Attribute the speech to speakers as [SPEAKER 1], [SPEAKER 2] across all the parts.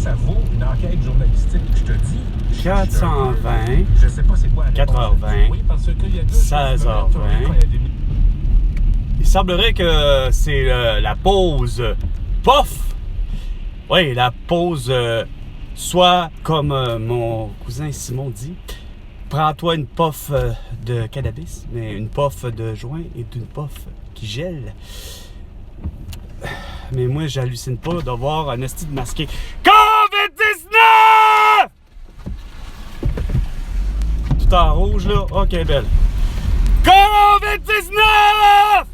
[SPEAKER 1] ça vaut une enquête journalistique. Je te dis.
[SPEAKER 2] 420.
[SPEAKER 1] Je sais pas c'est quoi.
[SPEAKER 2] 4h20.
[SPEAKER 1] Oui, parce qu'il y a
[SPEAKER 2] 16h20. Il semblerait que c'est la pause POF. Oui, la pause soit comme mon cousin Simon dit. Prends-toi une puff de cannabis, mais une puff de joint et une puff qui gèle. Mais moi, j'hallucine pas de voir un esti de masqué. COVID-19! Tout en rouge, là. OK, belle. COVID-19!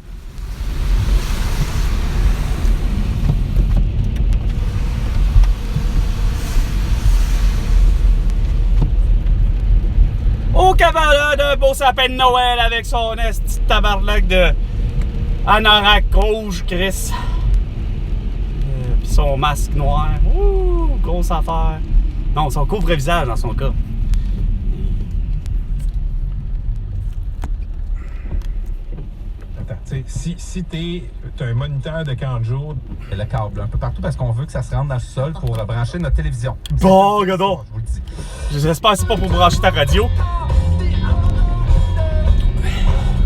[SPEAKER 2] Au cabaret d'un beau sapin de Noël avec son esti de tabarnak de anorak rouge, Chris. Puis son masque noir. Ouh, grosse affaire. Non, son couvre-visage dans son cas.
[SPEAKER 1] Attends, tu sais, si t'as un moniteur de camp de jour, le câble un peu partout parce qu'on veut que ça se rentre dans le sol pour brancher notre télévision.
[SPEAKER 2] Bon, regarde.
[SPEAKER 1] Je vous le dis.
[SPEAKER 2] J'espère que c'est pas pour brancher ta radio.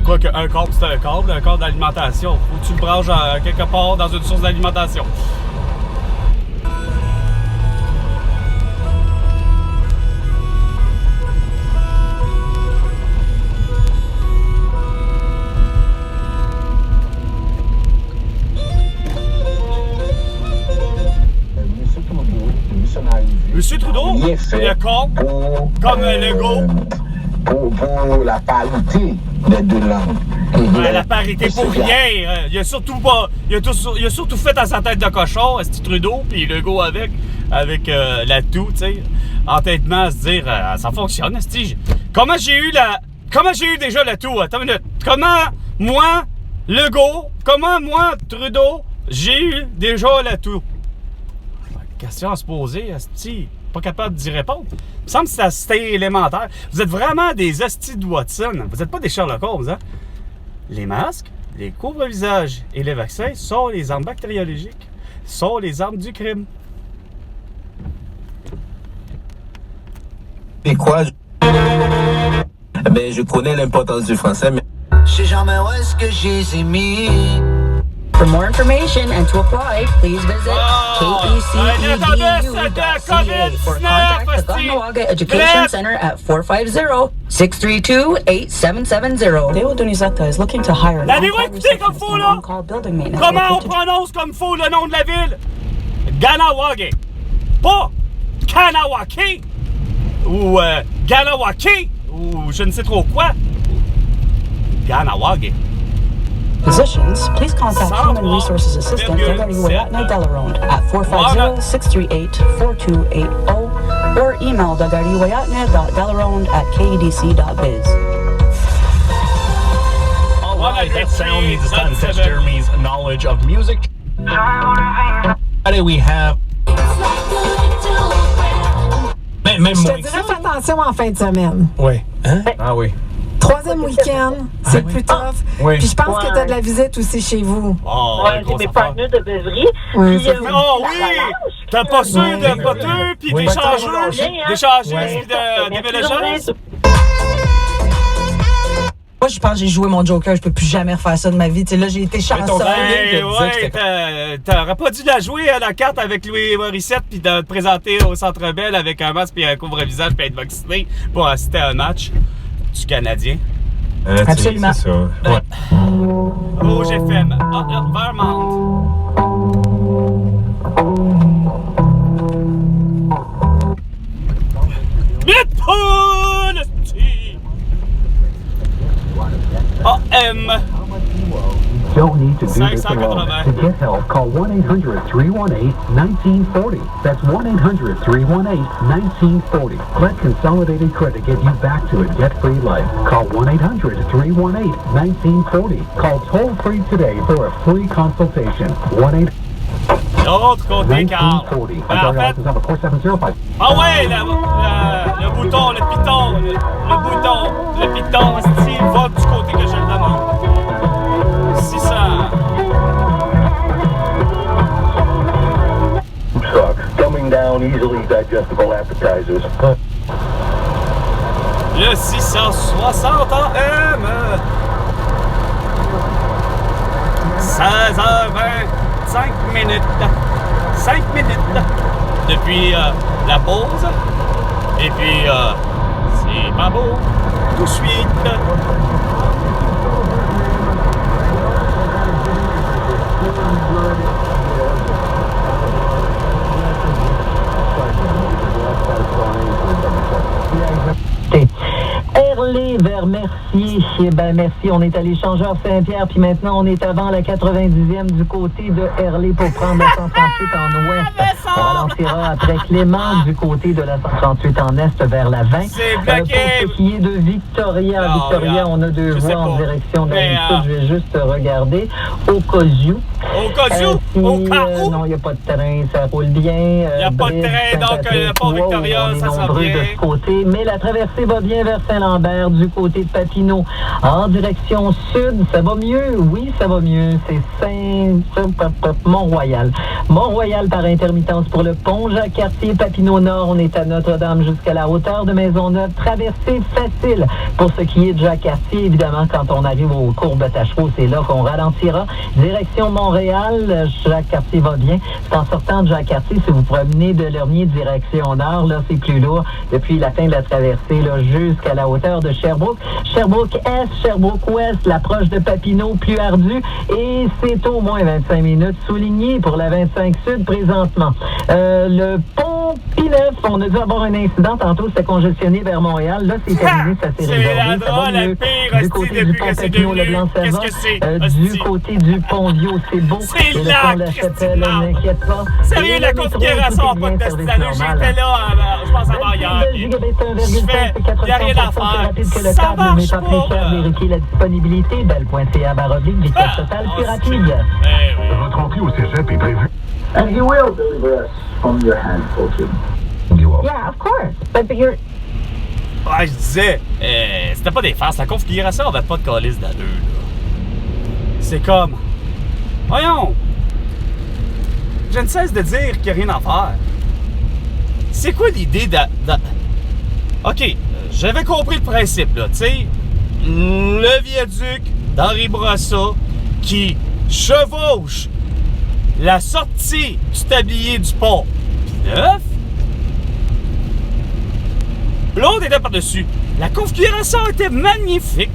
[SPEAKER 2] Quoique un câble, c'est un câble d'alimentation. Faut que tu le branches quelque part dans une source d'alimentation. Monsieur Trudeau, le câble, comme Legault.
[SPEAKER 3] Pour la parité des deux langues.
[SPEAKER 2] La parité pour rien. Il a surtout fait dans sa tête de cochon, Esti Trudeau, puis Legault avec l'atout, tu sais. Entêtement à se dire, ça fonctionne, Esti. Comment j'ai eu déjà l'atout? Attends une minute. Comment, moi, Trudeau, j'ai eu déjà l'atout? Question à se poser, Esti. Pas capable d'y répondre. Il me semble que c'est assez élémentaire. Vous êtes vraiment des hosties de Watson. Vous n'êtes pas des Sherlock Holmes, hein? Les masques, les couvre-visages et les vaccins sont les armes bactériologiques. Sont les armes du crime.
[SPEAKER 3] Et quoi? Ben, je connais l'importance du français, mais...
[SPEAKER 4] Je sais jamais où est-ce que j'ai mis.
[SPEAKER 5] For more information and to apply, please visit kecedu.ca or contact the Kahnawake Education Center at 450-632-8770. Deo Donizeta is looking to hire an on-call building maintenance.
[SPEAKER 2] Comment on prononce comme faux le nom de la ville? Kahnawake. Pas Kahnawake. Ou Kahnawake. Ou je ne sais trop quoi. Kahnawake.
[SPEAKER 5] Positions, please contact Human Resources Assistant Dagari Wayatne Delaronde at 450-638-4280 or email dagariwayatne.delaronde@kedc.biz.
[SPEAKER 6] All right, that sound needs to test Jeremy's knowledge of music. Today we have... Même
[SPEAKER 7] Je te dirais, fais attention en fin de semaine.
[SPEAKER 6] Oui. Hein? Ah oui.
[SPEAKER 7] Troisième week-end, c'est plus tough.
[SPEAKER 6] Oui.
[SPEAKER 7] Puis je pense que t'as de la visite aussi chez vous.
[SPEAKER 2] Oh,
[SPEAKER 8] j'ai mes partenaires de beuverie.
[SPEAKER 7] Ouais,
[SPEAKER 8] Puis,
[SPEAKER 2] oh oui! T'as pas sûr de poteux, puis des changeurs, des changeuses, puis des mélangeances?
[SPEAKER 9] Moi, je pense que j'ai joué mon Joker, je peux plus jamais refaire ça de ma vie. Tu sais, là, j'ai été chanceuse.
[SPEAKER 2] T'aurais pas dû la jouer à la carte avec Louis Morissette, puis de te présenter au Centre Bell avec un masque, puis un couvre-visage, puis être vacciné pour assister à un match du Canadien.
[SPEAKER 9] Absolument.
[SPEAKER 6] C'est ça. Ouais.
[SPEAKER 2] Rouge FM, Vermont. Midpool! AM.
[SPEAKER 10] Don't need to do this alone. To get help, call 1-800-318-1940. That's 1-800-318-1940. Let Consolidated Credit get you back to a debt-free life. Call 1-800-318-1940. Call toll-free today for a free consultation. 1-800.
[SPEAKER 2] L'autre côté, Carl. Ah ouais, le bouton, le piton, le piton, Steve, va du côté que je le demande. 600.
[SPEAKER 10] suck. Dumbing down easily digestible appetizers.
[SPEAKER 2] Le 660 AM. 16h20, 5 minutes. 5 minutes depuis la pause. Et puis, c'est pas beau. Tout de suite.
[SPEAKER 8] Herlé vers Mercier. Eh ben Mercier, on est à l'échangeur Saint-Pierre, puis maintenant on est avant la 90e du côté de Herlé pour prendre la 138 en ouest. On ralentira après Clément du côté de la 138 en est vers la 20.
[SPEAKER 2] C'est bloqué.
[SPEAKER 8] Pour ce qui est de Victoria,
[SPEAKER 2] Non,
[SPEAKER 8] Victoria, on a deux voies en direction de la rive-sud. Je vais juste regarder. Au cas où.
[SPEAKER 2] Au cas où? Au cas où?
[SPEAKER 8] Non, il n'y a pas de train, ça roule bien.
[SPEAKER 2] Il n'y a pas de train, donc le pont Victoria, ça s'en vient.
[SPEAKER 8] De ce côté, mais la traversée va bien vers Saint-Lambert du côté de Papineau. En direction sud, ça va mieux? Oui, ça va mieux. C'est Mont-Royal. Mont-Royal par intermittence pour le pont Jacques-Cartier, Papineau-Nord. On est à Notre-Dame jusqu'à la hauteur de Maisonneuve. Traversée facile pour ce qui est de Jacques-Cartier. Évidemment, quand on arrive aux courbes Tachereau, c'est là qu'on ralentira. Direction Montréal, Jacques-Cartier va bien. C'est en sortant de Jacques-Cartier, si vous promenez de Lormier direction Nord, là, c'est plus lourd. Depuis la fin de la traversée, là, jusqu'à la hauteur de Sherbrooke. Sherbrooke-Est, Sherbrooke-Ouest, l'approche de Papineau, plus ardue. Et c'est au moins 25 minutes souligné pour la 25 Sud présentement. Le pont P9, on a dû avoir un incident. Tantôt, c'était congestionné vers Montréal. Là, c'est terminé, ça s'est résorbé. Ça va mieux. Du côté du pont Papineau-le-Blanc-Savon, du côté du pont Viau, c'est beau.
[SPEAKER 2] C'est
[SPEAKER 8] le
[SPEAKER 2] là,
[SPEAKER 8] pont La Chapelle, n'inquiète pas.
[SPEAKER 2] Sérieux, la configuration n'a pas de destination. J'étais là, je pense avant hier. Il n'y a rien à faire. Ça marche pas.
[SPEAKER 8] Vérifier la disponibilité. Bell.ca/, vitesse totale plus rapide.
[SPEAKER 10] Votre entrée au cégep est prévue.
[SPEAKER 3] And you will deliver us from your hand, okay?
[SPEAKER 8] Yeah, of course. But you're...
[SPEAKER 2] Ouais, je disais, c'était pas des farces. La configuration avait pas de calice d'allure, là. C'est comme... Voyons! Je ne cesse de dire qu'il n'y a rien à faire. C'est quoi l'idée de... OK, j'avais compris le principe, là, tu sais. Le viaduc d'Henri Bourassa qui chevauche la sortie du tablier du pont P9. L'autre était par-dessus. La configuration était magnifique.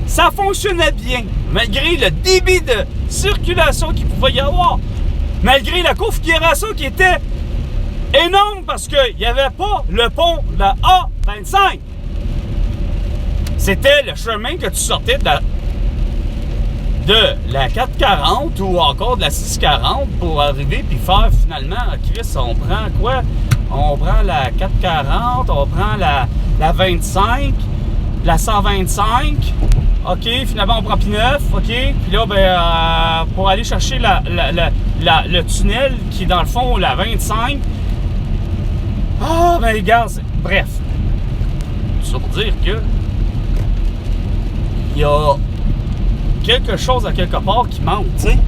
[SPEAKER 2] Ça fonctionnait bien, malgré le débit de circulation qu'il pouvait y avoir. Malgré la configuration qui était énorme parce qu'il n'y avait pas le pont de la A25. C'était le chemin que tu sortais de la 440 ou encore de la 640 pour arriver puis faire finalement, Chris, on prend quoi? On prend la 440, on prend la 25, la 125, OK, finalement on prend P9, OK, puis là, ben, pour aller chercher le tunnel qui est dans le fond la 25, ben regarde, bref, tout ça pour dire que il y a quelque chose à quelque part qui manque, tu sais.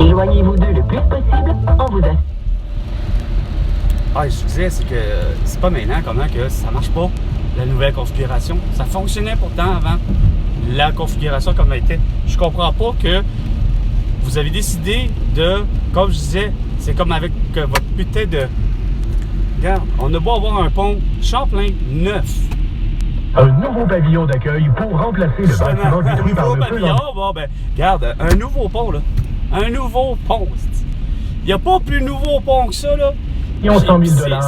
[SPEAKER 8] Éloignez-vous d'eux le plus possible, on vous assure.
[SPEAKER 2] Ah, je disais, c'est que c'est pas maintenant comment que ça marche pas, la nouvelle configuration. Ça fonctionnait pourtant avant la configuration comme elle était. Je comprends pas que vous avez décidé de, comme je disais, c'est comme avec votre putain de... Regarde, on a beau avoir un pont Champlain neuf.
[SPEAKER 10] Un nouveau pavillon d'accueil pour remplacer le bâtiment détruit par le feu.
[SPEAKER 2] Bon, ben, regarde, un nouveau pont, là. Un nouveau pont. Il n'y a pas plus nouveau pont que ça, là.
[SPEAKER 10] 100 000 $.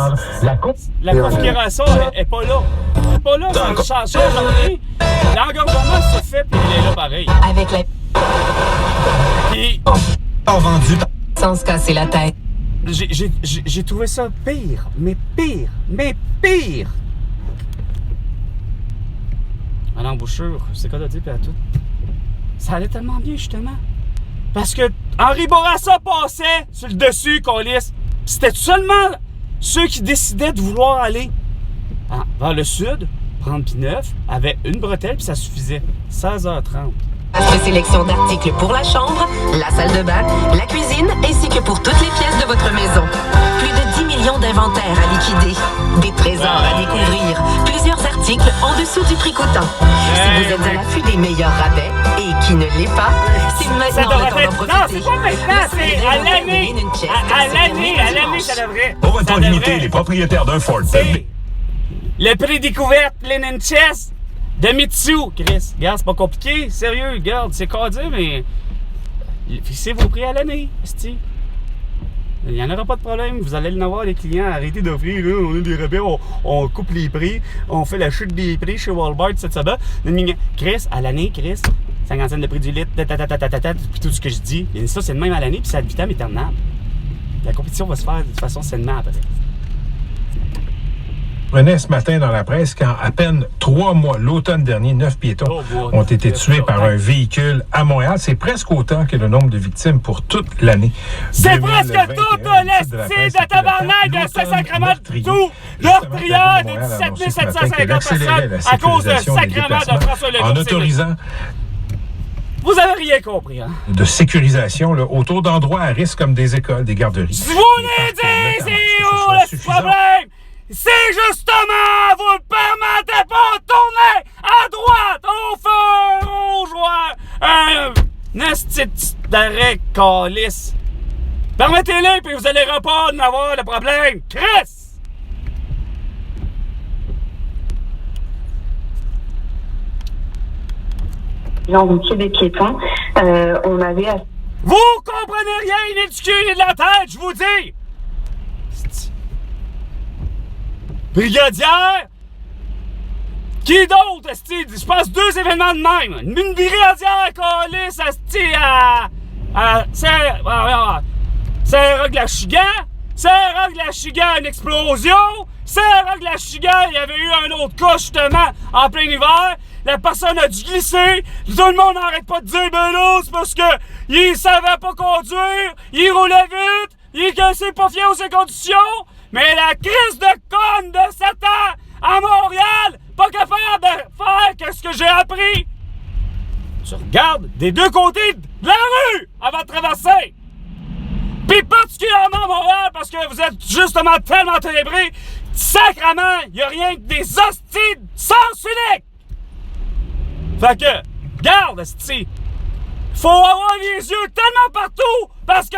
[SPEAKER 2] La configuration est pas là. Elle est pas là, ça change rien. L'engorgement se fait, puis il est là pareil.
[SPEAKER 5] Avec la...
[SPEAKER 2] Puis...
[SPEAKER 6] vendu
[SPEAKER 5] sans se casser la tête.
[SPEAKER 2] J'ai trouvé ça pire. Mais pire. À l'embouchure, c'est quoi de dire, puis à tout. ça allait tellement bien, justement. Parce que Henri Bourassa passait sur le dessus, câlisse. C'était seulement ceux qui décidaient de vouloir aller vers le sud, prendre P9, avaient une bretelle, puis ça suffisait. 16h30.
[SPEAKER 11] Vaste sélection d'articles pour la chambre, la salle de bain, la cuisine, ainsi que pour toutes les pièces de votre maison. Plus de 10 millions d'inventaires à liquider, des trésors à découvrir, plusieurs articles en dessous du prix coûtant. Si vous êtes à l'affût des meilleurs rabais, et qui ne l'est pas, c'est maintenant le temps d'en profiter.
[SPEAKER 2] Non, c'est pas maintenant, c'est à l'année. À l'année, ça devrait.
[SPEAKER 12] On va pas limiter les propriétaires d'un Ford.
[SPEAKER 2] Le prix découverte Linen Chest de Mitsu, Chris. Regarde, c'est pas compliqué. Sérieux, regarde, c'est qu'à dire, mais fixez vos prix à l'année, c'ti. Il n'y en aura pas de problème. Vous allez en avoir les clients. Arrêtez d'offrir. On a des rabais, on coupe les prix. On fait la chute des prix chez Walmart, ça va. Chris, à l'année, Chris, 50 cents de prix du litre, puis tout ce que je dis. Et ça, c'est le même à l'année, puis c'est ad vitam aeternam. La compétition va se faire de toute façon sainement après.
[SPEAKER 1] Prenait ce matin dans la presse qu'en à peine 3 mois, l'automne dernier, 9 piétons ont été tués par un véhicule à Montréal. C'est presque autant que le nombre de victimes pour toute l'année.
[SPEAKER 2] C'est presque tout l'estime de tabarnak de Saint-Sacrement de tout. Meurtrière de 17 750 personnes à cause de Sacrement de François Legault.
[SPEAKER 1] En autorisant...
[SPEAKER 2] Vous avez rien compris, hein?
[SPEAKER 1] De sécurisation là, autour d'endroits à risque comme des écoles, des garderies.
[SPEAKER 2] Je vous l'ai dit, c'est où le problème? C'est justement, vous ne permettez pas de tourner à droite, au feu, au joie, un esti d'arrêt calice. Permettez-les, puis vous allez pas en avoir le problème. Chris!
[SPEAKER 13] Routier des piétons, on avait...
[SPEAKER 2] Vous comprenez rien, ni du cul, ni de la tête, je vous dis! Brigadière! Qui d'autre, esti? Je pense 2 événements de même. Une brigadière calisse, esti, à Saint-Roch-la-Chigan. Saint-Roch-la-Chigan, une explosion. Saint-Roch-la-Chigan, il y avait eu un autre cas, justement, en plein hiver. La personne a dû glisser. Tout le monde n'arrête pas de dire, ben non, c'est parce que il savait pas conduire, il roulait vite, il s'est pas fié aux conditions. Mais la crise de conne de Satan à Montréal, pas capable de faire qu'est-ce que j'ai appris. Tu regardes des deux côtés de la rue avant de traverser. Puis particulièrement à Montréal, parce que vous êtes justement tellement ténébrés, sacrement, il n'y a rien que des hosties de sens unique. Fait que, garde, esti. Faut avoir les yeux tellement partout parce que,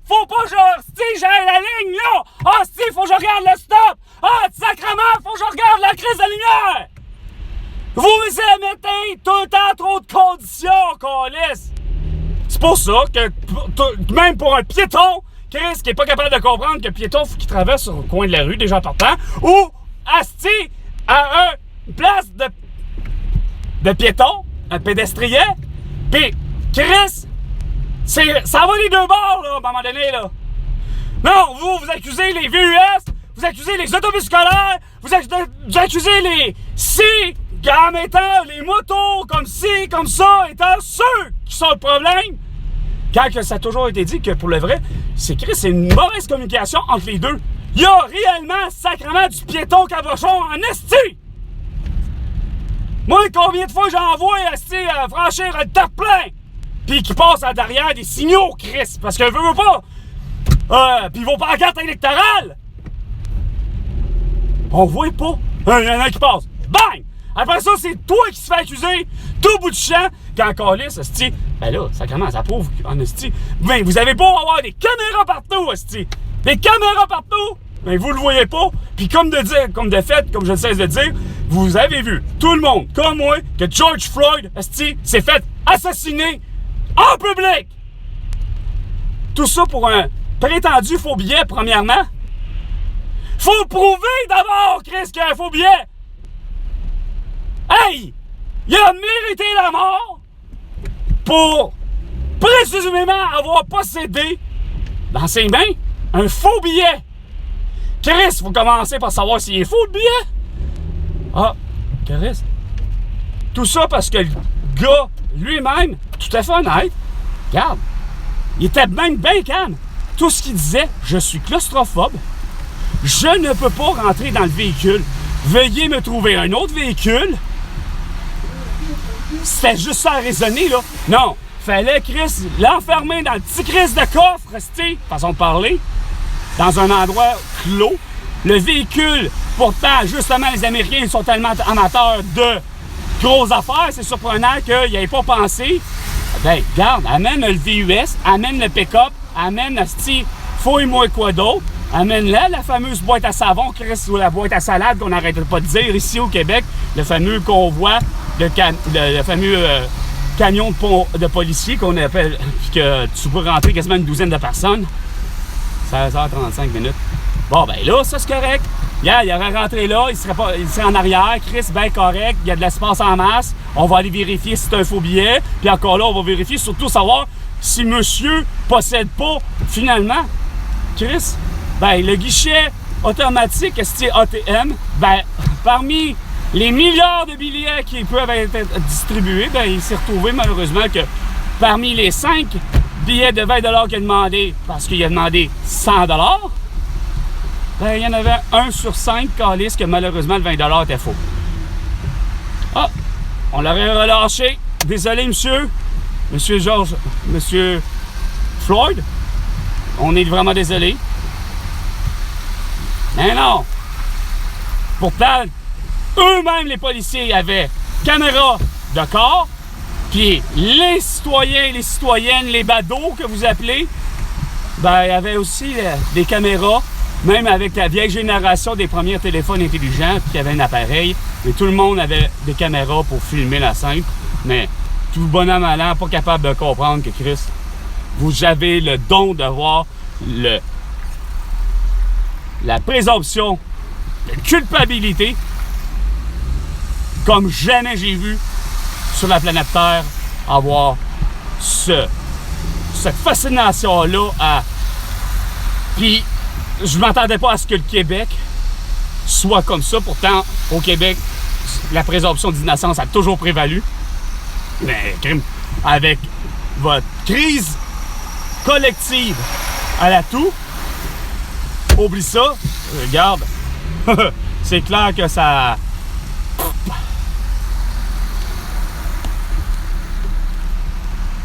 [SPEAKER 2] faut pas que j'aille la ligne là. Faut que je regarde le stop. Sacrement, faut que je regarde la crise de lumière. Vous émettez tout le temps trop de conditions, câlisse. C'est pour ça que, même pour un piéton, Chris qui est pas capable de comprendre que le piéton faut qu'il traverse sur le coin de la rue, déjà partant, ou asti à une place de piéton, un pédestrier, pis Chris, ça va les deux bords, là, à un moment donné, là. Non, vous accusez les VUS, vous accusez les autobus scolaires, vous accusez les en mettant les motos comme ci, comme ça, étant ceux qui sont le problème. Quand que ça a toujours été dit que, pour le vrai, c'est une mauvaise communication entre les deux. Il y a réellement, sacrément, du piéton cabochon en esti! Moi, combien de fois j'envoie esti à franchir un top plein? Puis qui passe à derrière des signaux, Chris, parce que veut pas. Puis ils vont pas en carte électorale. On voit pas. Il y en a qui passe. Bang! Après ça, c'est toi qui se fais accuser, tout bout de champ, quand calisse, esti. Ben là, sacrément, ça prouve en esti. Ben, vous avez beau avoir des caméras partout, esti. Des caméras partout, ben vous le voyez pas. Puis comme de fait, comme je ne cesse de dire, vous avez vu, tout le monde, comme moi, que George Floyd, esti, s'est fait assassiner en public. Tout ça pour un prétendu faux billet, premièrement. Faut prouver d'abord, Chris, qu'il y a un faux billet. Hey! Il a mérité la mort pour présumément avoir possédé dans ses mains un faux billet. Chris, faut commencer par savoir s'il est faux le billet. Chris. Tout ça parce que le gars, lui-même, tout à fait honnête, regarde, il était même bien calme. Tout ce qu'il disait, je suis claustrophobe, je ne peux pas rentrer dans le véhicule, veuillez me trouver un autre véhicule. C'était juste ça à raisonner, là. Non, fallait, Chris, l'enfermer dans le petit Chris de coffre, rester, façon de parler, dans un endroit clos. Le véhicule, pourtant, justement, les Américains sont tellement amateurs de grosses affaires, c'est surprenant qu'ils n'avaient pas pensé. Ben, regarde, amène le VUS, amène le pick-up, amène fouille-moi quoi d'autre, amène là la fameuse boîte à savon, Chris, ou la boîte à salade qu'on n'arrête pas de dire ici au Québec, le fameux convoi, le fameux camion de policiers qu'on appelle, puis que tu peux rentrer quasiment une douzaine de personnes. 16h35 minutes. Bon, ben là, ça c'est correct. Yeah, il aurait rentré là, il serait en arrière, Chris, ben correct, il y a de l'espace en masse. On va aller vérifier si c'est un faux billet. Puis encore là, on va vérifier surtout savoir si monsieur possède pas, finalement, Chris, ben le guichet automatique, c'est ATM, ben parmi les milliards de billets qui peuvent être distribués, ben il s'est retrouvé malheureusement que parmi les 5 billets de 20 $ qu'il a demandé, parce qu'il a demandé 100 $, ben, il y en avait 1 sur 5 calices que malheureusement le 20 $ était faux. Ah! On l'aurait relâché. Désolé, monsieur. Monsieur George. Monsieur Floyd. On est vraiment désolé. Mais non! Pourtant, eux-mêmes, les policiers, avaient caméra de corps. Puis les citoyens, les citoyennes, les badauds que vous appelez, ben, il y avait aussi des caméras. Même avec la vieille génération des premiers téléphones intelligents qui avaient un appareil, et tout le monde avait des caméras pour filmer la scène. Mais tout bonhomme allant, pas capable de comprendre que Chris, vous avez le don de voir la présomption de culpabilité comme jamais j'ai vu sur la planète Terre avoir cette fascination-là à... Puis, je m'attendais pas à ce que le Québec soit comme ça. Pourtant, au Québec, la présomption d'innocence a toujours prévalu. Mais, avec votre crise collective à la toux, oublie ça, regarde, c'est clair que ça...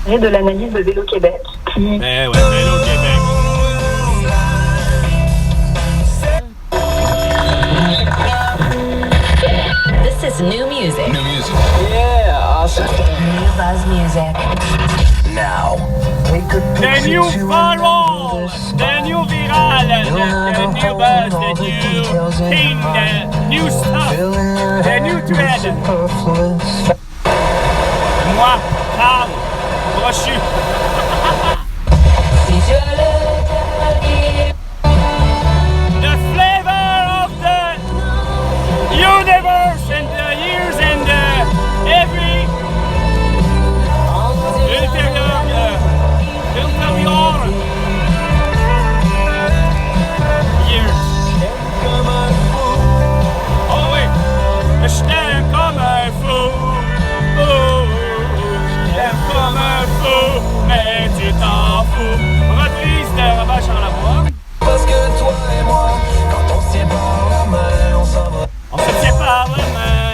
[SPEAKER 13] De l'analyse de Vélo Québec.
[SPEAKER 2] Ben ouais, Vélo Québec.
[SPEAKER 11] This is new music.
[SPEAKER 4] New music. Yeah, awesome.
[SPEAKER 11] New buzz music.
[SPEAKER 4] Now.
[SPEAKER 2] The new viral, the new viral, the new buzz, the new thing, the new stuff, the new trend. Moi, Carl, Brochu. The flavor of the universe and the years and every ulterior years. Oh oui, je t'aime comme un fou. Oh, je t'aime comme un fou, mais tu t'en fous. Reprise de Robert Charlebois.
[SPEAKER 4] Parce que toi et moi, quand on se tient par la main, on s'en va.
[SPEAKER 2] On se tient par la main.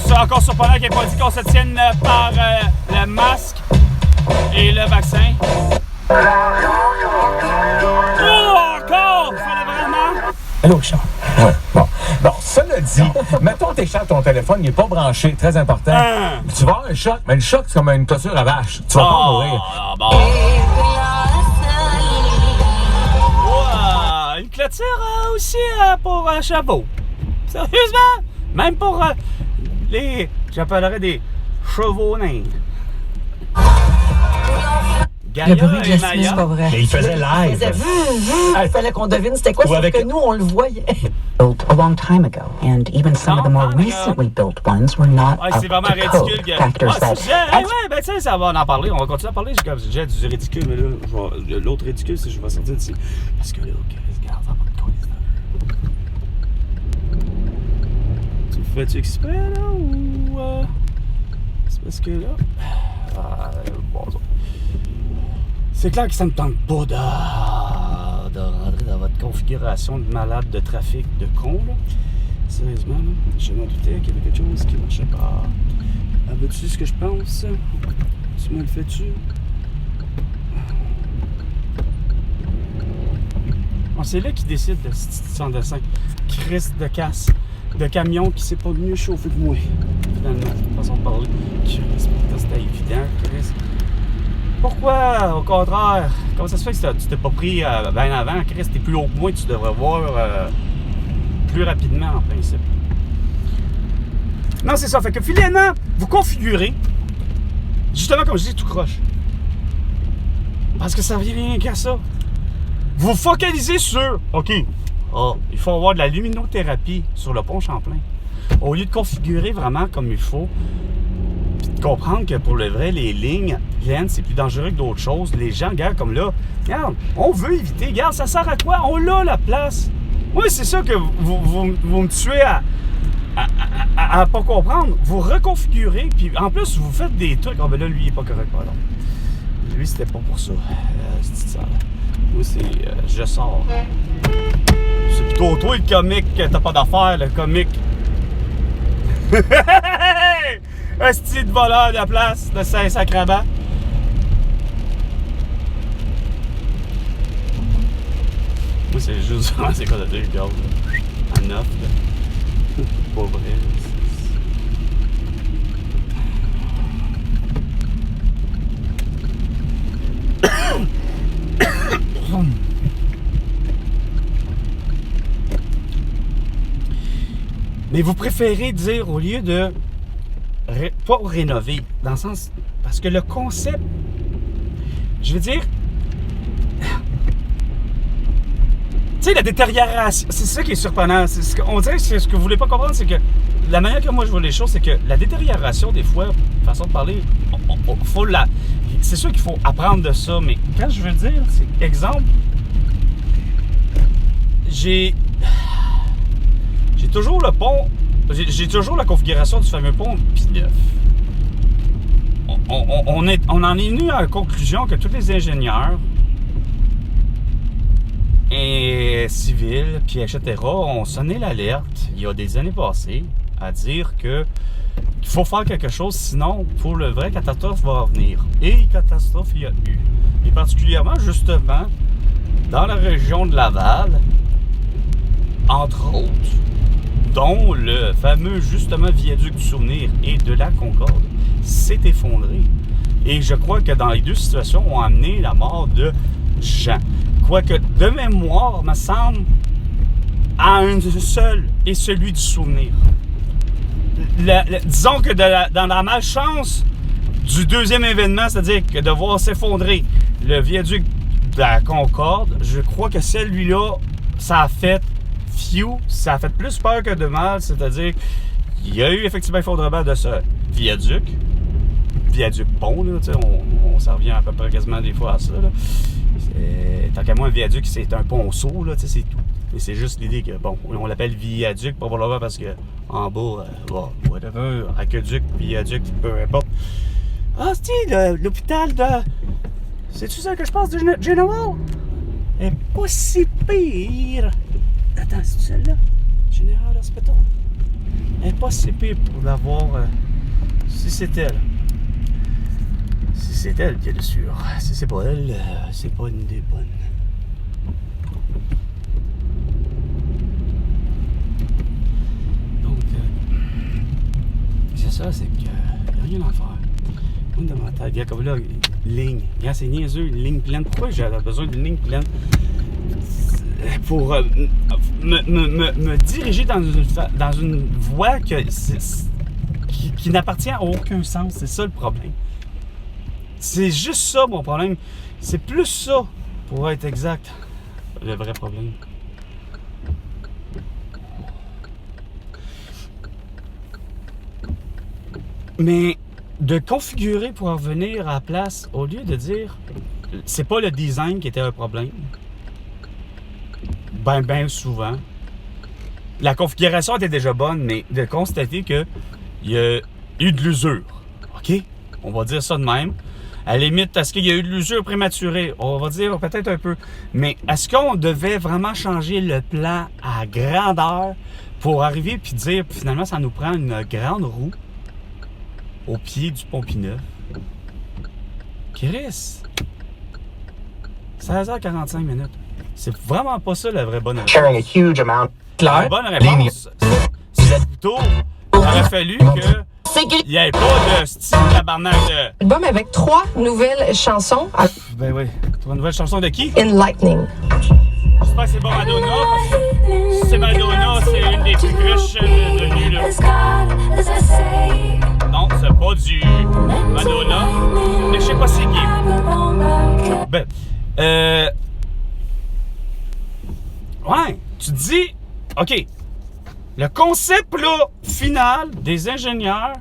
[SPEAKER 2] C'est encore surprenant qu'il n'ait pas dit qu'on se tienne par le masque et le vaccin. Oh, encore! Il fallait vraiment...
[SPEAKER 14] Allô, Charles? Ouais, bon. Bon, cela dit, mettons tes chats, ton téléphone, il n'est pas branché, très important. Tu vas avoir un choc, mais le choc, c'est comme une tossure à vache. Tu vas pas mourir.
[SPEAKER 2] Bon. Wow, une clôture aussi pour chapeau. Sérieusement? Même pour j'appellerais des chevaux nains.
[SPEAKER 9] Le bruit de la scie, c'est pas vrai.
[SPEAKER 14] Mais il faisait live.
[SPEAKER 9] Il fallait qu'on devine c'était quoi, sauf que nous, on le voyait.
[SPEAKER 5] Built a long time ago, and even some of the more recently built ones were not up
[SPEAKER 2] c'est vraiment
[SPEAKER 5] to code.
[SPEAKER 2] ridicule.
[SPEAKER 5] Factors that...
[SPEAKER 2] Ouais, ben tu sais, ça va en parler. On va continuer à parler. J'ai du ridicule, mais là, l'autre ridicule, c'est que je vais sortir d'ici. Parce que là, regarde, ça va pas de quoi. Tu fais-tu exprès, là, ou... C'est parce que là... bon, c'est clair que ça me tente pas de rentrer dans votre configuration de malade de trafic de con, là. Sérieusement, là, je m'en doutais qu'il y avait quelque chose qui marchait pas. Veux-tu ce que je pense? Tu me le fais-tu? Bon, c'est là qu'il décide de son dessin. Christ de casse. De camion qui s'est pas mieux chauffé que moi. Finalement, c'est une façon de parler. Christ, c'était évident, Christ. Pourquoi, au contraire? Comment ça se fait que tu t'es pas pris bien avant? Christ, t'es plus haut que moi, tu devrais voir plus rapidement, en principe. Non, c'est ça. Fait que finalement, vous configurez, justement, comme je dis, tout croche. Parce que ça revient rien qu'à ça. Vous focalisez sur, OK, il faut avoir de la luminothérapie sur le pont Champlain. Au lieu de configurer vraiment comme il faut, puis de comprendre que pour le vrai, les lignes pleines, c'est plus dangereux que d'autres choses. Les gens, regarde, comme là, regarde, on veut éviter, regarde, ça sert à quoi? On l'a, la place. Oui, c'est ça que vous me tuez à pas comprendre. Vous reconfigurez, puis en plus, vous faites des trucs. Ah, ben là, lui, il est pas correct, pardon. Lui, c'était pas pour ça. C'est ça. Moi, c'est je sors. C'est plutôt toi le comique que t'as pas d'affaires, le comique. Un style de voleur de la place de Saint-Sacrament. Moi, c'est juste. C'est quoi de dire, regarde. À 9, là. Pas vrai. Mais vous préférez dire, au lieu de pas rénover, dans le sens, parce que le concept, je veux dire, tu sais, la détérioration, c'est ça qui est surprenant. On dirait que ce que vous voulez pas comprendre, c'est que la manière que moi je vois les choses, c'est que la détérioration, des fois, façon de parler, faut c'est sûr qu'il faut apprendre de ça, mais quand je veux dire, c'est exemple, j'ai toujours le pont, j'ai toujours la configuration du fameux pont P9. On en est venu à la conclusion que tous les ingénieurs et civils, puis etc., ont sonné l'alerte il y a des années passées à dire qu'il faut faire quelque chose, sinon, pour le vrai, catastrophe va venir. Et catastrophe, il y a eu. Et particulièrement, justement, dans la région de Laval, entre autres, dont le fameux, justement, viaduc du Souvenir et de la Concorde s'est effondré. Et je crois que dans les deux situations, ont amené la mort de gens. Quoique, de mémoire, me semble, à un seul, et celui du Souvenir. Disons que dans la malchance du deuxième événement, c'est-à-dire que de voir s'effondrer le viaduc de la Concorde, je crois que celui-là, ça a fait ça a fait plus peur que de mal, c'est-à-dire qu'il y a eu effectivement effondrement de ce viaduc pont, là, on s'en revient à peu près quasiment des fois à ça, là. Tant qu'à moi, un viaduc, c'est un ponceau, là, c'est tout. Mais c'est juste l'idée que, bon, on l'appelle viaduc, probablement parce que en bas, whatever, aqueduc, viaduc, peu importe. Ah, c'est l'hôpital de... C'est-tu ça que je pense de General? Elle est pas si pire. Attends, c'est celle-là? General Hospital. Elle est pas si pire pour l'avoir... si c'est elle. Si c'est elle, bien sûr. Si c'est pas elle, c'est pas une des bonnes. Donc, c'est ça, c'est qu'il n'y a rien à faire. Une de ma tête, il y a comme là, ligne. Regarde, c'est niaiseux, une ligne pleine. Pourquoi j'avais besoin d'une ligne pleine? Pour me diriger dans une voie qui n'appartient à aucun sens. C'est ça le problème. C'est juste ça mon problème. C'est plus ça, pour être exact, le vrai problème. Mais de configurer pour revenir à la place, au lieu de dire c'est pas le design qui était un problème, ben souvent, la configuration était déjà bonne, mais de constater qu'il y a eu de l'usure. OK? On va dire ça de même. À la limite, est-ce qu'il y a eu de l'usure prématurée? On va dire peut-être un peu. Mais est-ce qu'on devait vraiment changer le plan à grandeur pour arriver puis dire, finalement, ça nous prend une grande roue au pied du pont Pinneuf? Chris! 16h45 minutes. C'est vraiment pas ça la vraie bonne réponse.
[SPEAKER 15] Sharing a huge amount.
[SPEAKER 2] La bonne réponse, c'est plutôt, il aurait fallu que il n'y ait pas de style tabarnak de...
[SPEAKER 16] Album avec 3 nouvelles chansons.
[SPEAKER 2] Ben oui. 3 nouvelles chansons de qui?
[SPEAKER 16] Enlightening.
[SPEAKER 2] J'espère que c'est pas Madonna. Si c'est Madonna, c'est une des plus riches de là. Non, c'est pas du Madonna. Mais je sais pas c'est qui. Ben, ouais, tu te dis, OK, le concept là, final des ingénieurs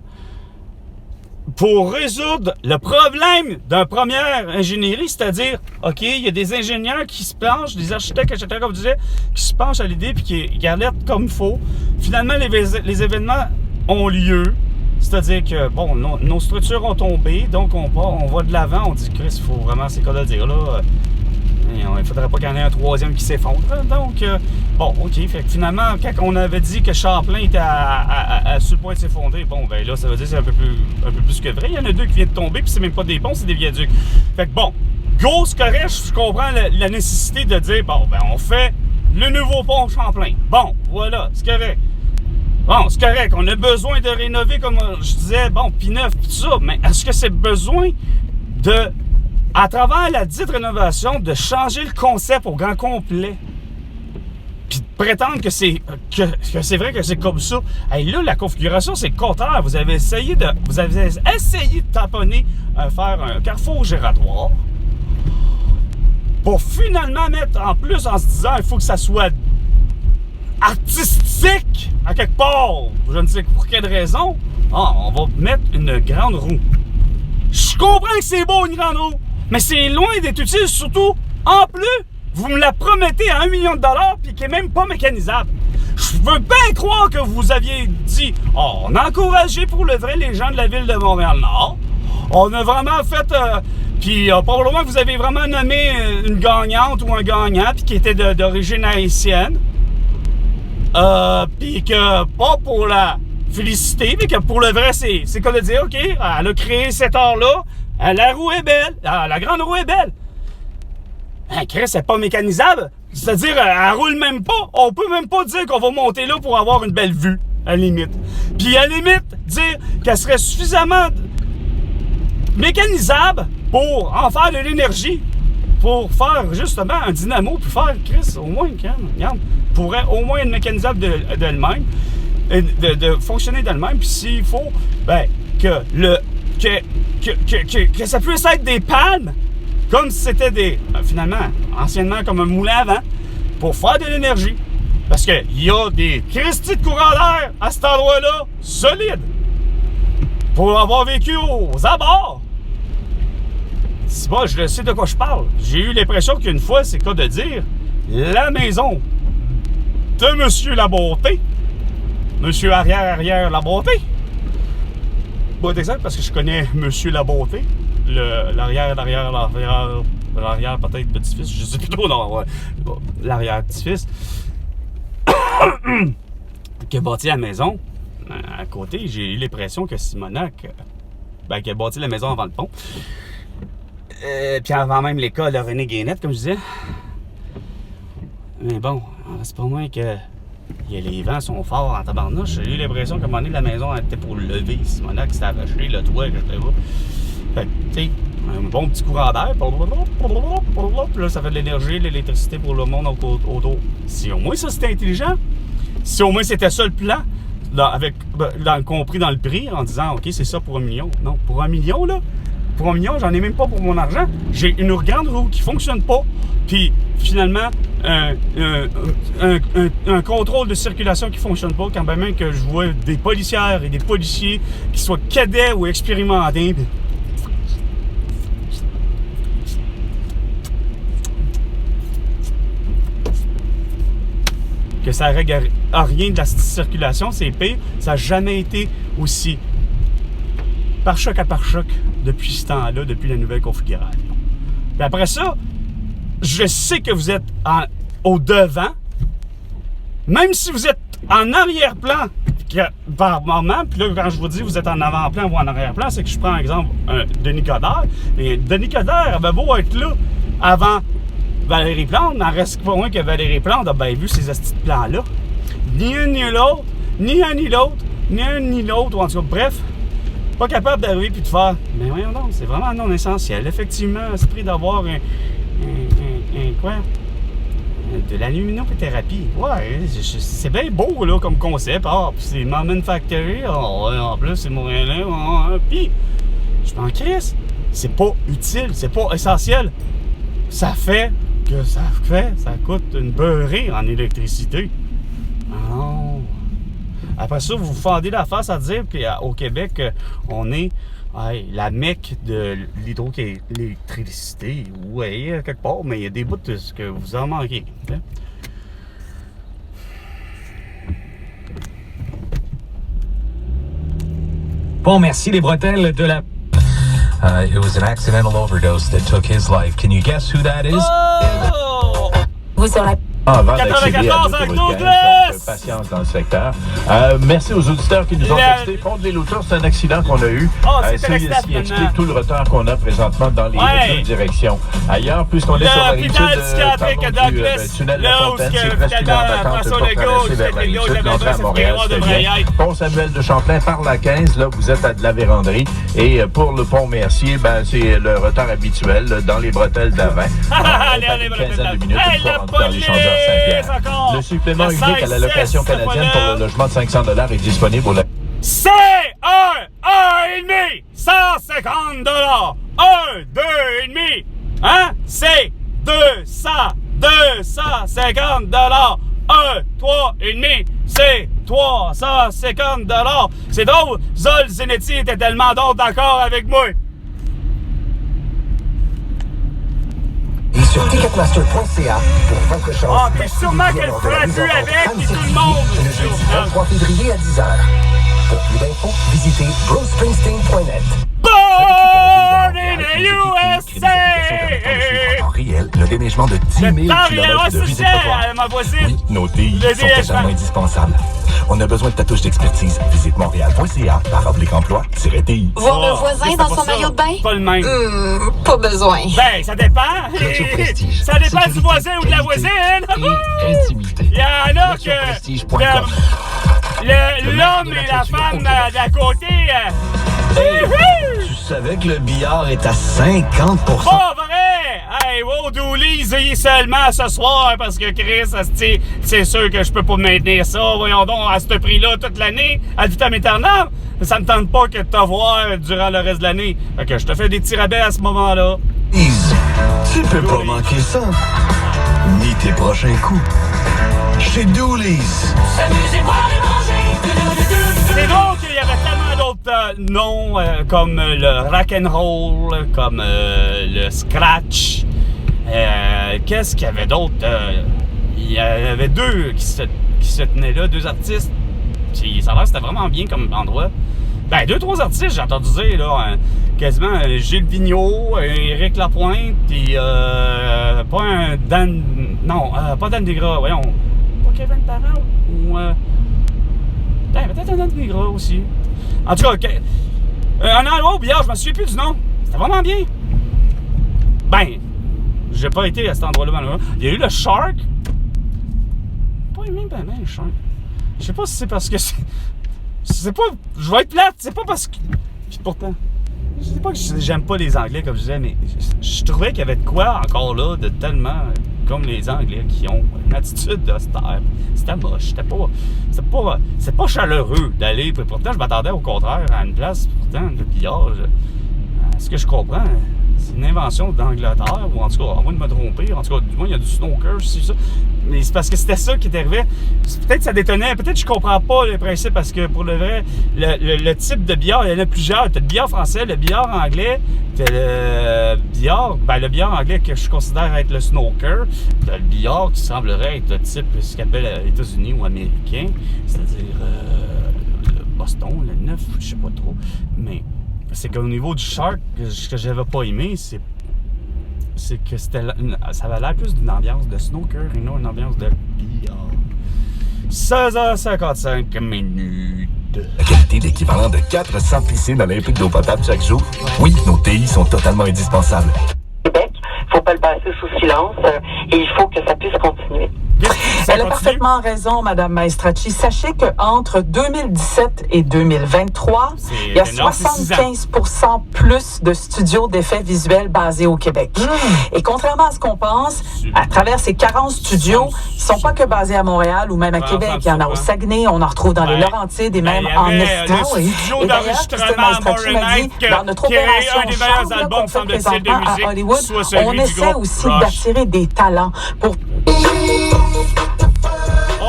[SPEAKER 2] pour résoudre le problème d'un première ingénierie, c'est-à-dire, OK, il y a des ingénieurs qui se penchent, des architectes, etc., comme je disais, qui se penchent à l'idée puis qui alertent comme il faut. Finalement, les événements ont lieu. C'est-à-dire que, bon, nos structures ont tombé, donc on va de l'avant, on dit, Chris, il faut vraiment, c'est quoi de dire là? Il ne faudrait pas qu'il y en ait un troisième qui s'effondre. Donc, bon, OK. Fait que finalement, quand on avait dit que Champlain était sur le point de s'effondrer, bon, ben là, ça veut dire que c'est un peu plus que vrai. Il y en a 2 qui viennent de tomber, puis c'est même pas des ponts, c'est des viaducs. Fait que bon, go, c'est correct, je comprends la nécessité de dire, bon, ben on fait le nouveau pont Champlain. Bon, voilà, c'est correct. Bon, c'est correct, on a besoin de rénover, comme je disais, bon, Pinneuf, tout ça, mais est-ce que c'est besoin de... à travers la dite rénovation, de changer le concept au grand complet. Puis de prétendre que c'est vrai que c'est comme ça. Hey, là, la configuration, c'est le contraire. Vous avez essayé de tamponner, faire un carrefour giratoire pour finalement mettre en plus en se disant il faut que ça soit artistique à quelque part. Je ne sais pour quelle raison. Ah, on va mettre une grande roue. Je comprends que c'est beau, une grande roue. Mais c'est loin d'être utile, surtout, en plus, vous me la promettez à $1 million puis qui n'est même pas mécanisable. Je veux bien croire que vous aviez dit, oh, on a encouragé pour le vrai les gens de la ville de Montréal-Nord. On a vraiment fait, puis probablement que vous avez vraiment nommé une gagnante ou un gagnant, puis qui était d'origine haïtienne. Puis que, pas pour la féliciter, mais que pour le vrai, c'est comme de dire, OK, elle a créé cet art-là. La roue est belle. La grande roue est belle. Chris, c'est pas mécanisable. C'est-à-dire, elle roule même pas. On peut même pas dire qu'on va monter là pour avoir une belle vue, à la limite. Puis, à la limite, dire qu'elle serait suffisamment mécanisable pour en faire de l'énergie, pour faire justement un dynamo, puis faire, Chris, au moins, regarde, pourrait au moins être mécanisable d'elle-même, de fonctionner d'elle-même. Puis, s'il faut, ben, que ça puisse être des pannes, comme si c'était finalement, anciennement, comme un moulin à vent, pour faire de l'énergie. Parce qu'il y a des cristis de courant d'air à cet endroit-là, solides. Pour avoir vécu aux abords. C'est bon, je sais de quoi je parle. J'ai eu l'impression qu'une fois, c'est quoi de dire la maison de Monsieur Labonté, Monsieur Arrière La Bonté. Bon exemple, parce que je connais Monsieur Labonté, l'arrière peut-être petit-fils, je sais plus trop, non, ouais. Bon, l'arrière-petit-fils, qui a bâti la maison. À côté, j'ai eu l'impression que Simonac, qui a bâti la maison avant le pont. Puis avant même l'école de René Guénette, comme je disais. Mais bon, c'est pas moins que les vents sont forts en tabarnouche. J'ai eu l'impression qu'à un moment donné, la maison était pour lever. Simonac s'était arraché, le toit, que je sais pas. Fait que, tu sais, un bon petit courant d'air. Puis là, ça fait de l'énergie, de l'électricité pour le monde autour. Si au moins ça c'était intelligent, si au moins c'était ça le plan, compris dans le prix, en disant, OK, c'est ça pour $1 million. Non, pour $1 million, là, pour $1 million, j'en ai même pas pour mon argent. J'ai une grande roue qui fonctionne pas. Puis finalement, un contrôle de circulation qui fonctionne pas, quand même que je vois des policières et des policiers qui soient cadets ou expérimentés. Que ça ne règle à rien de la circulation, c'est pire. Ça n'a jamais été aussi pare-choc à pare-choc depuis ce temps-là, depuis la nouvelle configuration. Puis après ça, je sais que vous êtes au devant, même si vous êtes en arrière-plan par moment, puis là, quand je vous dis vous êtes en avant-plan ou en arrière-plan, c'est que je prends un exemple Denis Coderre. Et Denis Coderre avait beau être là avant Valérie Plante, n'en reste pas moins que Valérie Plante a bien vu ces petits plans-là. Ni un ni l'autre, ni un ni l'autre, ni un ni l'autre, ou en tout cas, bref, pas capable d'arriver puis de faire. Mais voyons donc, c'est vraiment non essentiel. Effectivement, esprit d'avoir un quoi? De la luminothérapie. Ouais, c'est bien beau là comme concept. Ah, puis c'est Moment Factory. En plus, c'est montréalais. Puis, je m'en crisse. C'est pas utile, c'est pas essentiel. Ça coûte une beurrée en électricité. Non. Après ça, vous vous fendez la face à dire qu'au Québec, on est la mecque de l'hydroélectricité. Oui, quelque part, mais il y a des bouts de ce que vous en manquez. Hein?
[SPEAKER 15] Bon, merci les bretelles de la... it was an accidental overdose that took his life. Can you guess who that is?
[SPEAKER 16] Oh! Vous sur la...
[SPEAKER 12] Avant d'accéder à l'autoroute 15, donc patience dans le secteur. Merci aux auditeurs qui nous ont texté. Pont des Louteurs, c'est un accident qu'on a eu. C'est ce qui explique tout le retard qu'on a présentement dans les deux directions. Ailleurs, puisqu'on est sur la rive sud du tunnel La Fontaine, c'est presque une heure d'attente pour traverser vers la rive sud, l'entrée à Montréal, c'est bien. Pont Samuel de Champlain par la 15, là, vous êtes à de la Vérandrie. Et pour le pont Mercier, ben, c'est le retard habituel dans les bretelles d'avant. Une quinzaine de minutes une fois rentré dans l'échangeur Saint-Pierre. Le supplément unique à la location canadienne pour le logement de 500 $ est disponible au...
[SPEAKER 2] C'est un demi, 150 $. 1, 2 et demi. Hein? C'est 250 $. 1, 3 et demi. C'est 350 $. C'est drôle. Zol Zenetti était tellement d'accord avec moi.
[SPEAKER 17] Et sur ticketmaster.ca pour votre chance.
[SPEAKER 2] Ah, puis sûrement qu'elle fera plus avec, et tout le monde.
[SPEAKER 17] Le jeudi 23 février à 10h. Pour plus d'infos, visitez brucespringsteen.net.
[SPEAKER 2] Born in the USA!
[SPEAKER 17] En réel, le déneigement de 10 000 km de visite
[SPEAKER 2] oui,
[SPEAKER 17] nos TI sont totalement indispensables. On a besoin de ta touche d'expertise. Visite montréal.ca/emploi-TI.
[SPEAKER 16] Voir un voisin dans son maillot de bain?
[SPEAKER 2] Pas le même.
[SPEAKER 16] Pas besoin.
[SPEAKER 2] Ben, ça dépend. Ça dépend du voisin ou de la voisine. Il y en a que l'homme et la femme d'à côté...
[SPEAKER 17] Tu savais que le billard est à 50%?
[SPEAKER 2] Pas vrai! Hey, wow, Dooley, il est seulement ce soir parce que Chris, c'est sûr que je peux pas maintenir ça. Voyons donc, à ce prix-là toute l'année, à vitam aeternam. Ça me tente pas que de te voir durant le reste de l'année. Fait que je te fais des petits rabais à ce moment-là.
[SPEAKER 17] Tu peux pas manquer ça. Ni tes prochains coups. Chez Dooley's.
[SPEAKER 2] Amusez-moi à les manger. C'est drôle qu'il y avait tellement d'autres noms comme le rock'n'roll, comme le scratch. Qu'est-ce qu'il y avait d'autre? Il y avait deux qui se tenaient là, deux artistes. Puis ça a l'air c'était vraiment bien comme endroit. Ben, 2-3 artistes, j'ai entendu dire, là, quasiment Gilles Vigneault, Éric Lapointe, puis pas un Dan... Non, pas Dan Desgras, voyons. Pas Kevin Parent ou... peut-être un Dan Desgras aussi. En tout cas, un endroit au billard, je me souviens plus du nom. C'était vraiment bien. Ben, j'ai pas été à cet endroit-là, malheureusement. Il y a eu le Shark. Pas aimé ben le Shark. Je sais pas si c'est parce que c'est pas... Je vais être plate, c'est pas parce que... Puis pourtant... Je sais pas que j'aime pas les Anglais, comme je disais, mais je trouvais qu'il y avait de quoi encore là, de tellement... Comme les Anglais qui ont une attitude d'austère. C'était moche, c'est pas chaleureux d'aller, puis pourtant je m'attendais au contraire à une place, pourtant, de billard. Ce que je comprends, c'est une invention d'Angleterre, ou en tout cas, à moins de me tromper, en tout cas, du moins il y a du snooker, c'est ça. Mais c'est parce que c'était ça qui est arrivé. Peut-être que ça détonnait, peut-être que je comprends pas le principe, parce que pour le vrai, le type de billard, il y en a plusieurs. T'as le billard français, le billard anglais, t'as le billard anglais que je considère être le snooker, t'as le billard qui semblerait être le type, ce qu'on appelle États-Unis ou américain, c'est-à-dire le Boston, le 9, je sais pas trop, mais c'est qu'au niveau du Shark, ce que j'avais pas aimé, c'est que ça avait l'air plus d'une ambiance de snooker et non une ambiance de billard. 16h55 minutes.
[SPEAKER 17] La qualité d'équivalent de 400 piscines olympiques d'eau potable chaque jour. Oui, nos TI sont totalement indispensables.
[SPEAKER 8] Québec, faut pas le passer sous silence et il faut que ça puisse continuer.
[SPEAKER 9] Elle a parfaitement raison, Mme Maestracci. Sachez qu'entre 2017 et 2023, il y a 75% plus de studios d'effets visuels basés au Québec. Et contrairement à ce qu'on pense, à travers ces 40 studios, ils ne sont pas que basés à Montréal ou même à Québec. Il y en a au Saguenay, on en retrouve dans les Laurentides et même en Estrie. Et d'ailleurs, Christine Maestracci m'a dit, dans notre opération Charme qu'on fait présentement à Hollywood, on essaie aussi d'attirer des talents pour...
[SPEAKER 2] Oh,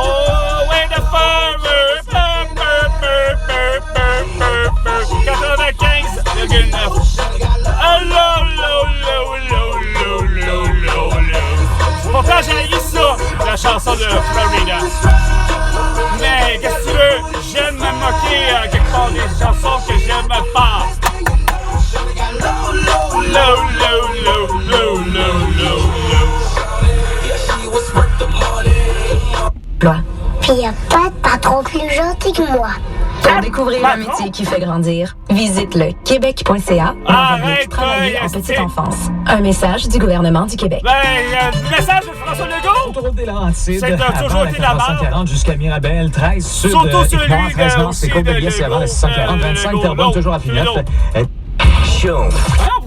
[SPEAKER 2] wait the farmer! 95,9. Pourtant, j'ai haï ça, la chanson de Florida. Mais qu'est-ce que tu veux? J'aime me moquer quelque part des chansons que j'aime pas.
[SPEAKER 16] Puis y a pas de patron plus gentil que moi. Pour découvrir un métier qui fait grandir, visite le québec.ca
[SPEAKER 2] Arrête,
[SPEAKER 16] travailler en petite enfance. Un message du gouvernement du Québec.
[SPEAKER 2] Message de François Legault!
[SPEAKER 15] Autoroute des Laurentides,
[SPEAKER 2] C'est toujours été la barre.
[SPEAKER 15] 440 jusqu'à Mirabel, 13 sud,
[SPEAKER 2] Surtout celui
[SPEAKER 15] Écouen, 13 nord, c'est Côte de Liesse, c'est avant la 640, 25 Terrebonne, toujours à Pinette.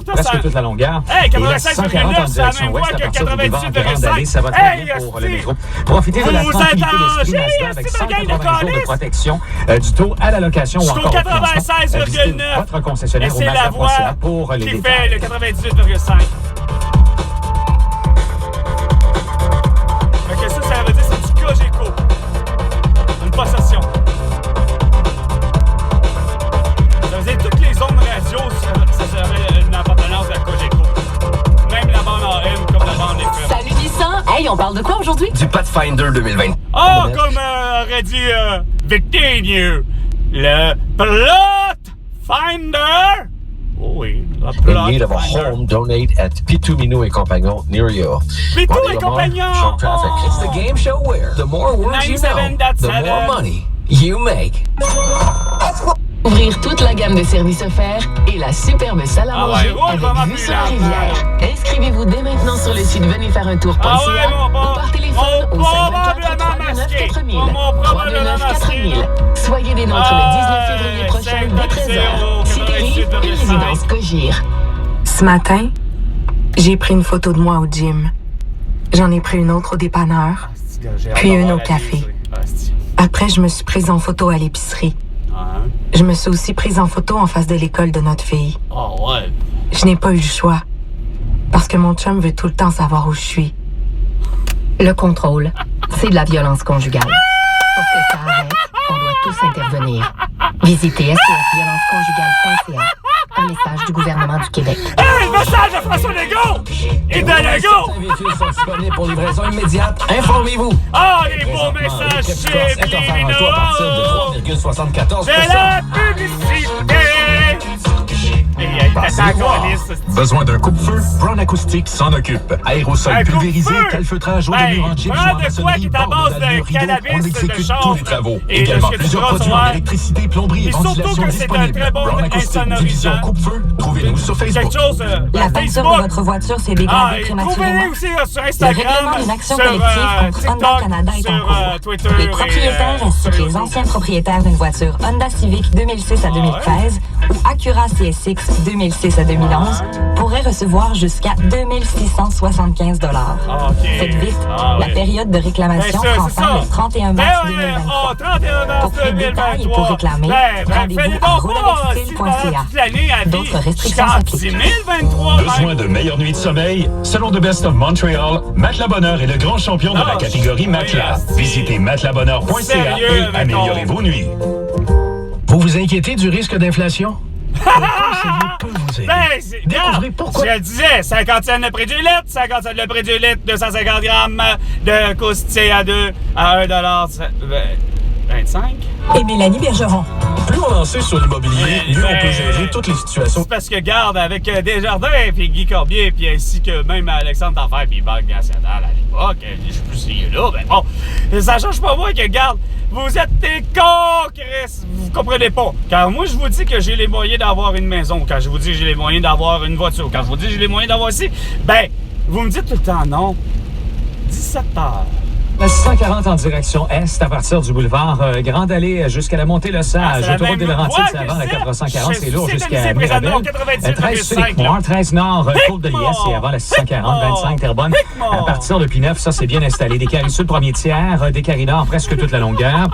[SPEAKER 15] Presque toute la longueur.
[SPEAKER 2] Hey,
[SPEAKER 15] 140 en direction ouest à partir du boulevard Vérandallé. Ça va très bien pour le métro. Profitez de la tranquillité d'esprit Mazda avec 180 jours de protection du taux à la location ou encore au financement. Visitez votre concessionnaire au Mazda.ca pour les détails.
[SPEAKER 2] Qui fait le 98,5. Ok, ça veut dire que c'est du Cogeco. Une possession. Ça veut dire que toutes les zones radio, ça serait une appartenance à Cogeco. Même la bande AM comme la bande FM.
[SPEAKER 11] Salut Vincent! Hey, on parle de quoi aujourd'hui?
[SPEAKER 17] Du Pathfinder 2020.
[SPEAKER 2] Oh, comme aurait dit Victor, le Plot Finder! Oh oui, le Plot
[SPEAKER 18] In need of a
[SPEAKER 2] Finder.
[SPEAKER 18] home, donate at Pitou et Compagnon near you.
[SPEAKER 2] Pitou et Compagnon!
[SPEAKER 18] Show traffic.
[SPEAKER 17] It's the game show where the more words you know, the more money you make.
[SPEAKER 11] Ouvrir toute la gamme de services offerts et la superbe salle à manger avec vue sur la rivière. Inscrivez-vous dès maintenant sur le site venezfaireuntour.ca ou par téléphone au 524 329 4000. 329 4000. Soyez des nôtres le 19 février prochain dès 13h. Citerie et résidence Cogir.
[SPEAKER 19] Ce matin, j'ai pris une photo de moi au gym. J'en ai pris une autre au dépanneur, puis une au café. Après, je me suis prise en photo à l'épicerie. Je me suis aussi prise en photo en face de l'école de notre fille.
[SPEAKER 2] Oh ouais.
[SPEAKER 19] Je n'ai pas eu le choix. Parce que mon chum veut tout le temps savoir où je suis.
[SPEAKER 16] Le contrôle, c'est de la violence conjugale. Pour que ça arrête, on doit tous intervenir. Visitez SOSviolenceconjugale.ca. Un message du gouvernement du Québec.
[SPEAKER 2] Hey, message de François Legault! Et de Legault!
[SPEAKER 17] Certains véhicules sont disponibles pour livraison immédiate. Informez-vous.
[SPEAKER 2] Ah, les beaux messages chez
[SPEAKER 17] est offert un taux à partir de 3,74%.
[SPEAKER 2] C'est la publicité!
[SPEAKER 12] Besoin d'un coupe-feu? Brown Acoustic s'en occupe. Aérosol pulvérisé, calfeutrage, eau de mur en gypse, maçonnerie, bord de mur, rideau, on exécute tous les travaux. Également plusieurs produits en électricité, plomberie et ventilation disponibles. Brown Acoustic, division coupe-feu. Trouvez-nous sur Facebook.
[SPEAKER 19] La peinture de votre voiture s'est dégradée prématurément. Le règlement d'une action collective contre Honda Canada est en cours. Les propriétaires ainsi que les anciens propriétaires d'une voiture Honda Civic 2006 à 2013 ou Acura CSX 2006 à 2011 pourraient recevoir jusqu'à 2675 $. Faites vite, la période de réclamation prend fin le 31 mars 2023. Pour plus de détails et pour réclamer, rendez-vous à rouleavecstyle.ca. D'autres restrictions s'appliquent.
[SPEAKER 20] Besoin de meilleures nuits de sommeil? Selon The Best of Montreal, Matelas Bonheur est le grand champion de la catégorie matelas. Visitez matelasbonheur.ca et améliorez vos nuits.
[SPEAKER 15] Vous vous inquiétez du risque d'inflation?
[SPEAKER 2] Découvrez pourquoi. Je le disais, 50 cents le prix du litre, 50 cents le prix du litre, 250 grammes de coustilles à 2 à 1 $. 25.
[SPEAKER 19] Et Mélanie Bergeron.
[SPEAKER 6] Plus on en sait sur l'immobilier, mieux on peut gérer toutes les situations.
[SPEAKER 2] C'est parce que, garde, avec Desjardins, puis Guy Corbier, puis ainsi que même Alexandre Tanfer, puis Banque Nationale à l'époque, je suis plus sérieux là, ben bon, ça change pas moi que, garde, vous êtes des cons, Chris, vous comprenez pas. Car moi, je vous dis que j'ai les moyens d'avoir une maison, quand je vous dis que j'ai les moyens d'avoir une voiture, quand je vous dis que j'ai les moyens d'avoir ici, ben, vous me dites tout le temps non. 17h.
[SPEAKER 15] La 640 en direction est à partir du boulevard Grande Allée jusqu'à la Montée-le-Sage. Autoroute des Laurentides, c'est avant la 440, c'est lourd jusqu'à Mirabel. 13 Sud-Écoire, 13 Nord, Côte de Liesse et avant la 640, 25 Terrebonne. À partir de P9, ça c'est bien installé. Des Carrés Sud, premier tiers, des Carrés Nord, presque toute la longueur.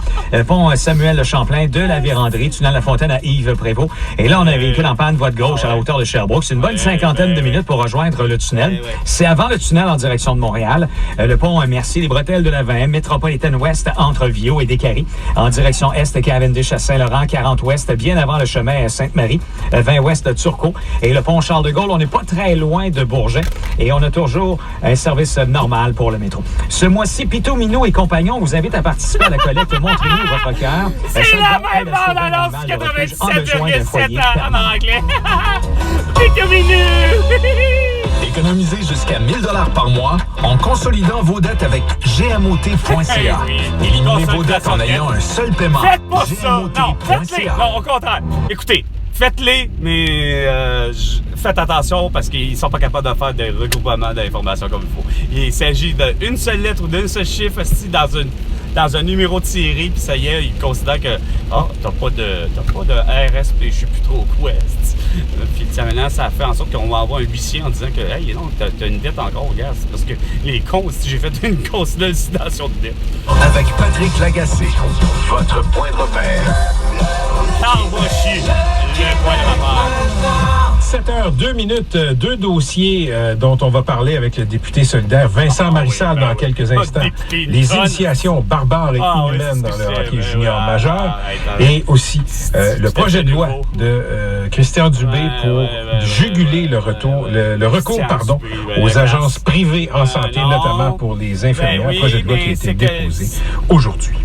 [SPEAKER 15] Pont Samuel Champlain de la Vérandrie, tunnel La Fontaine à Yves-Prévost. Et là, on a un véhicule en panne, voie de gauche à la hauteur de Sherbrooke. C'est une bonne cinquantaine de minutes pour rejoindre le tunnel. C'est avant le tunnel en direction de Montréal. Le pont Mercier, les bretelles de la 20, Métropolitaine Ouest entre Viau et Décarie. En direction Est, Cavendish à Saint-Laurent, 40 Ouest, bien avant le chemin Sainte-Marie, 20 Ouest Turcot. Et le pont Charles-de-Gaulle, on n'est pas très loin de Bourget. Et on a toujours un service normal pour le métro. Ce mois-ci, Pitou, Minou et compagnons vous invitent à participer à la collecte Montrez-nous votre cœur.
[SPEAKER 2] C'est la même bande-annonce 97,7 en anglais. Pitou, Minou!
[SPEAKER 20] Économisez jusqu'à 1 000 $ par mois en consolidant vos dettes avec GMOT.ca. Éliminez vos dettes en ayant un seul paiement.
[SPEAKER 2] Faites pas ça! Non, faites-les! Non, au contraire. Écoutez, faites-les, mais faites attention parce qu'ils sont pas capables de faire des regroupements d'informations comme il faut. Il s'agit d'une seule lettre ou d'un seul chiffre dans un numéro de série, puis ça y est, ils considèrent que t'as pas de RSP, je sais plus trop quoi. Puis maintenant, ça fait en sorte qu'on va avoir un huissier en disant que hey, non, t'as une dette encore, regarde, c'est parce que les cons, si j'ai fait une consolidation de dette.
[SPEAKER 20] Avec Patrick Lagacé, votre point de repère.
[SPEAKER 2] Va chier, le point de repère.
[SPEAKER 1] 7h02, deux dossiers dont on va parler avec le député solidaire Vincent Marissal dans quelques instants. Les initiations barbares et inhumaines dans le hockey junior majeur et aussi le projet de loi de Christian Dubé pour juguler le recours aux agences privées en santé, notamment pour les infirmières. Projet de loi qui a été déposé aujourd'hui.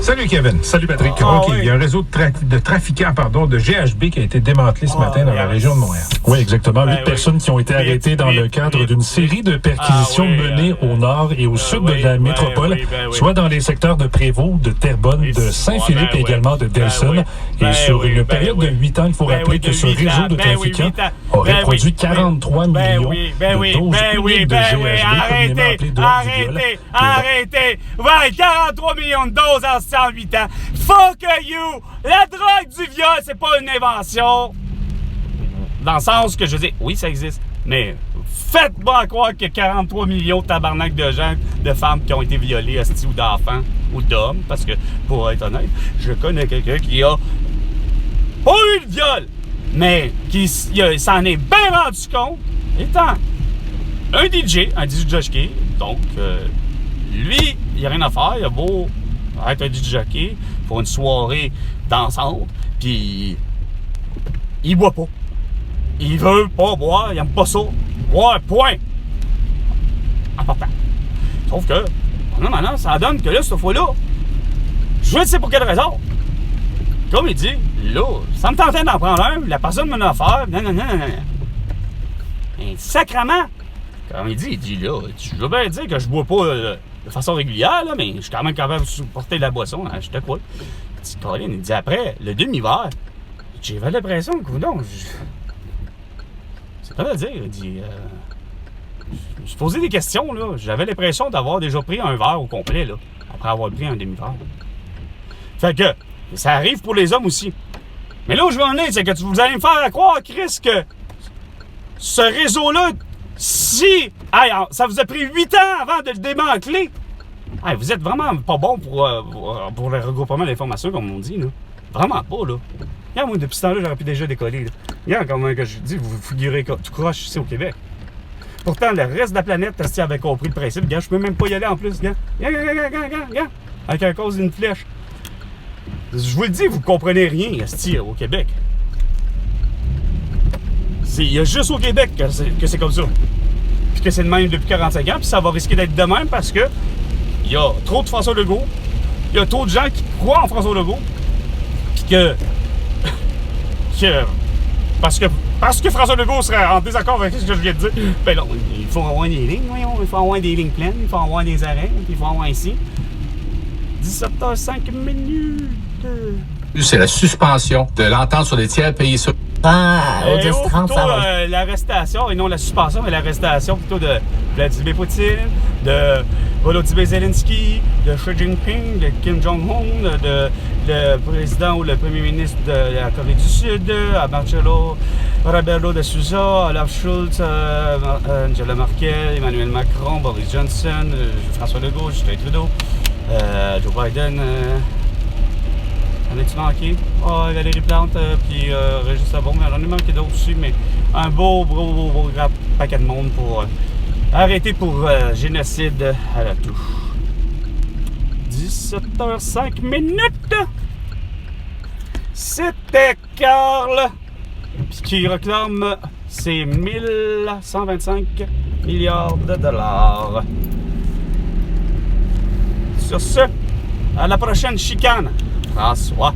[SPEAKER 1] Salut Kevin.
[SPEAKER 6] Salut Patrick.
[SPEAKER 1] OK, il y a un réseau de trafiquants, de GHB qui a été démantelé ce matin dans la région de Montréal.
[SPEAKER 6] Oui, exactement. 8 personnes qui ont été arrêtées dans le cadre d'une série de perquisitions menées au nord et au sud de la métropole, soit dans les secteurs de Prévost, de Terrebonne, de Saint-Philippe et également de Delson. Et sur une période de 8 ans, il faut rappeler que ce réseau de trafiquants aurait produit 43 millions de doses uniques de GHB,
[SPEAKER 2] Arrêtez! Ouais, 43 millions de doses en 108 ans. Fuck you! La drogue du viol, c'est pas une invention. Dans le sens que je dis, oui, ça existe, mais faites-moi croire qu'il y a 43 millions de tabarnak de gens, de femmes qui ont été violées, ou d'enfants, ou d'hommes, parce que, pour être honnête, je connais quelqu'un qui a pas eu de viol, mais qui s'en est bien rendu compte, étant un DJ jockey, donc, lui, il n'y a rien à faire, il a beau être un DJ jockey pour une soirée dansante, puis il boit pas. Il veut pas boire, il aime pas ça. Boire, point. Important. Sauf que, non, ça donne que là, cette fois-là, je ne sais pour quelle raison. Comme il dit, là, ça me tentait d'en prendre un, la personne m'en a offert, non. Et sacrement, comme il dit là, je veux bien dire que je bois pas de façon régulière, là, mais je suis quand même capable de supporter la boisson. Hein, je te crois. Il dit après, le demi-verre, j'avais l'impression que, non, c'est pas à dire. Il dit, je posais des questions, là. J'avais l'impression d'avoir déjà pris un verre au complet, là, après avoir pris un demi-verre. Fait que, ça arrive pour les hommes aussi. Mais là où je veux en aller, c'est que vous allez me faire croire, Chris, que ce réseau-là, si ça vous a pris 8 ans avant de le démanteler, vous êtes vraiment pas bon pour le regroupement d'informations, comme on dit, là. Vraiment pas, là. Regarde, moi, depuis ce temps-là, j'aurais pu déjà décoller, là. Regarde comment que je dis, vous figurez tout croche ici au Québec. Pourtant, le reste de la planète, si avait compris le principe, regarde, je peux même pas y aller en plus, regarde. Regarde. Avec un cause d'une flèche. Je vous le dis, vous comprenez rien, esti, au Québec. Il y a juste au Québec que c'est comme ça. puis que c'est de même depuis 45 ans, puis ça va risquer d'être de même parce que il y a trop de François Legault, il y a trop de gens qui croient en François Legault, puis que parce que François Legault serait en désaccord avec ce que je viens de dire, ben non, il faut avoir des lignes, voyons, il faut avoir des lignes pleines, il faut avoir des arrêts, puis il faut avoir ici. 17h05 minutes.
[SPEAKER 21] C'est la suspension de l'entente sur les tiers pays sur...
[SPEAKER 2] Au 10-30, ça va. L'arrestation, et non la suspension, mais l'arrestation plutôt de Vladimir Poutine, de Volodymyr Zelensky, de Xi Jinping, de Kim Jong-un, de le président ou le premier ministre de la Corée du Sud, Marcelo Rebelo de Sousa, Olaf Scholz, Angela Merkel, Emmanuel Macron, Boris Johnson, François Legault, Justin Trudeau, Joe Biden... En as-tu manqué? Valérie Plante, puis Régis Labaume, mais j'en ai manqué d'autres aussi, mais un beau grand paquet de monde pour arrêter pour génocide à la touche. 17h05 minutes! C'était Carl, qui réclame ses 1125 milliards de dollars. Sur ce, à la prochaine chicane. François.